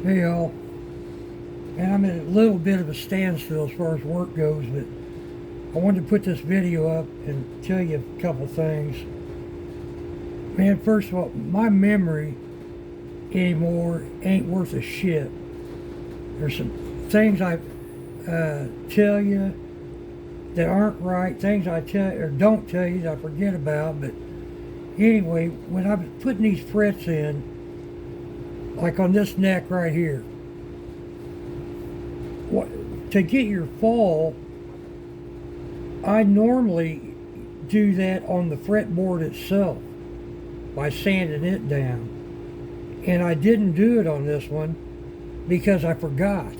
Hey y'all, and I'm at a little bit of a standstill as far as work goes, but I wanted to put this video up and tell you a couple things. Man, first of all, my memory anymore ain't worth a shit. There's some things I tell you that aren't right, things I tell or don't tell you that I forget about, but anyway, when I was putting these frets in, like on this neck right here, to get your fall, I normally do that on the fretboard itself by sanding it down, and I didn't do it on this one because I forgot.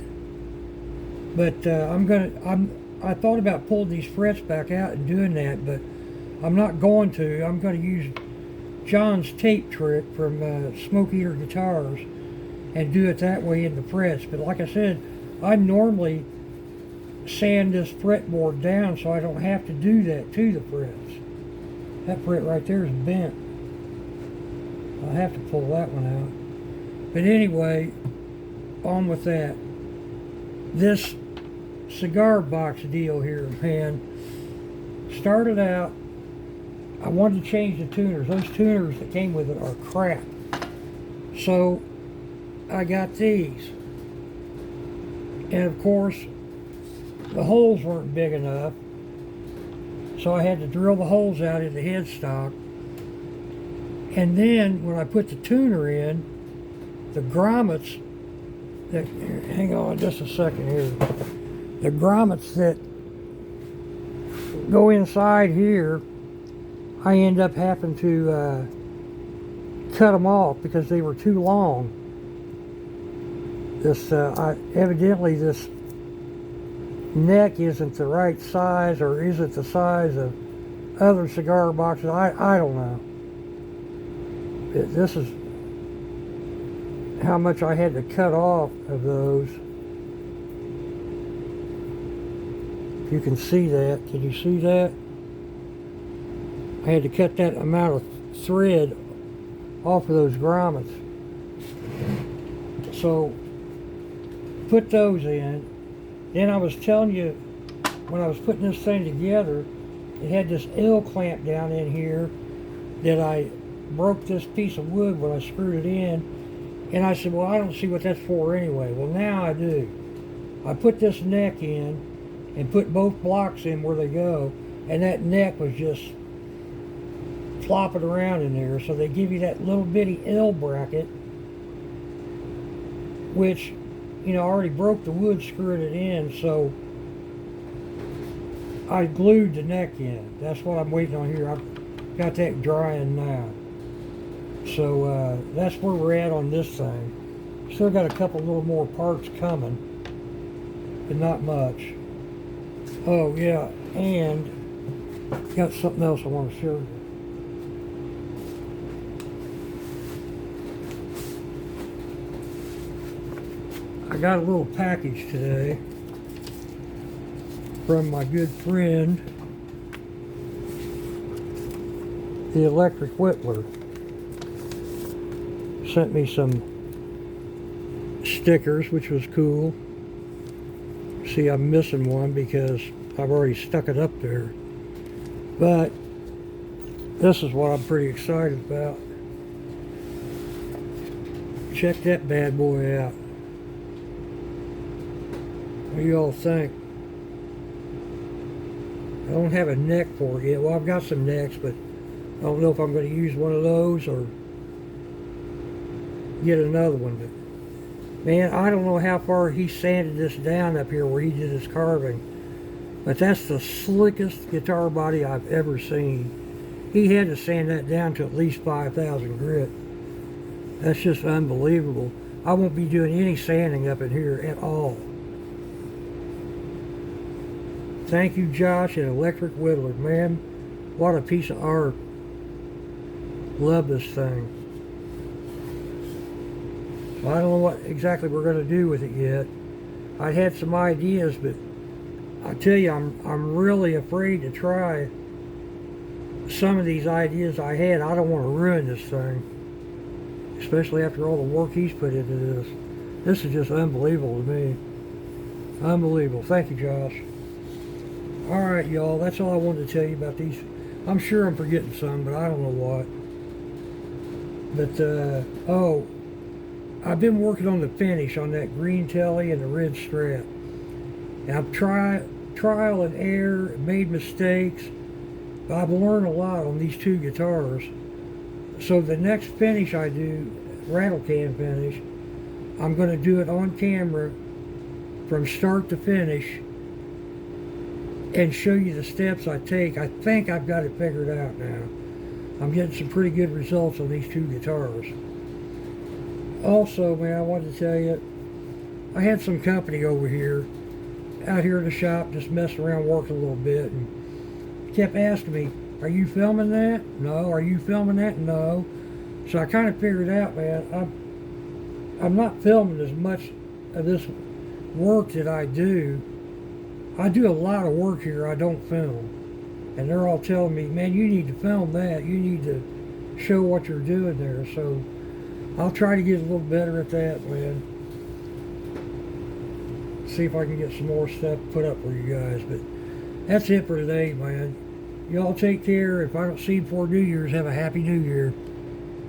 But I thought about pulling these frets back out and doing that, but I'm not going to. I'm going to use John's tape trick from Smoke Eater Guitars and do it that way in the frets. But like I said, I normally sand this fretboard down so I don't have to do that to the frets. That fret right there is bent. I'll have to pull that one out. But anyway, on with that. This cigar box deal here, man, started out, I wanted to change the tuners. Those tuners that came with it are crap. So I got these. And of course, the holes weren't big enough. So I had to drill the holes out in the headstock. And then when I put the tuner in, the grommets that, hang on just a second here. The grommets that go inside here, I end up having to cut them off because they were too long. This evidently this neck isn't the right size, or isn't the size of other cigar boxes. I don't know. This is how much I had to cut off of those. If you can see that, can you see that? I had to cut that amount of thread off of those grommets. So put those in. Then I was telling you, when I was putting this thing together, it had this L clamp down in here that I broke this piece of wood when I screwed it in. And I said, well, I don't see what that's for anyway. Well, now I do. I put this neck in and put both blocks in where they go, and that neck was just flopping around in there. So they give you that little bitty L bracket, which, you know, I already broke the wood screwing it in, so I glued the neck in. That's what I'm waiting on here. I've got that drying now. So that's where we're at on this thing. Still got a couple little more parts coming, but not much. Oh yeah, and got something else I want to show you. I got a little package today from my good friend, the Electric Whittler. Sent me some stickers, which was cool. See, I'm missing one because I've already stuck it up there. But this is what I'm pretty excited about. Check that bad boy out. What do y'all think? I don't have a neck for it yet. Well, I've got some necks, but I don't know if I'm going to use one of those or get another one. But man, I don't know how far he sanded this down up here where he did his carving, but that's the slickest guitar body I've ever seen. He had to sand that down to at least 5,000 grit. That's just unbelievable. I won't be doing any sanding up in here at all. Thank you, Josh at Electric Whittler. Man, what a piece of art. Love this thing. So I don't know what exactly we're going to do with it yet. I had some ideas, but I tell you, I'm really afraid to try some of these ideas I had. I don't want to ruin this thing, especially after all the work he's put into this. This is just unbelievable to me. Unbelievable. Thank you, Josh. All right, y'all. That's all I wanted to tell you about these. I'm sure I'm forgetting some, but I don't know what. But, oh, I've been working on the finish on that green telly and the red strap. And I've trial and error, made mistakes, but I've learned a lot on these two guitars. So the next finish I do, rattle can finish, I'm going to do it on camera from start to finish and show you the steps I take. I think I've got it figured out now. I'm getting some pretty good results on these two guitars. Also, man, I wanted to tell you, I had some company over here, out here in the shop, just messing around, working a little bit, and kept asking me, are you filming that? No. Are you filming that? No. So I kind of figured out, man, I'm not filming as much of this work that I do. I do a lot of work here I don't film. And they're all telling me, man, you need to film that. You need to show what you're doing there. So I'll try to get a little better at that, man. See if I can get some more stuff put up for you guys. But that's it for today, man. Y'all take care. If I don't see you before New Year's, have a happy New Year.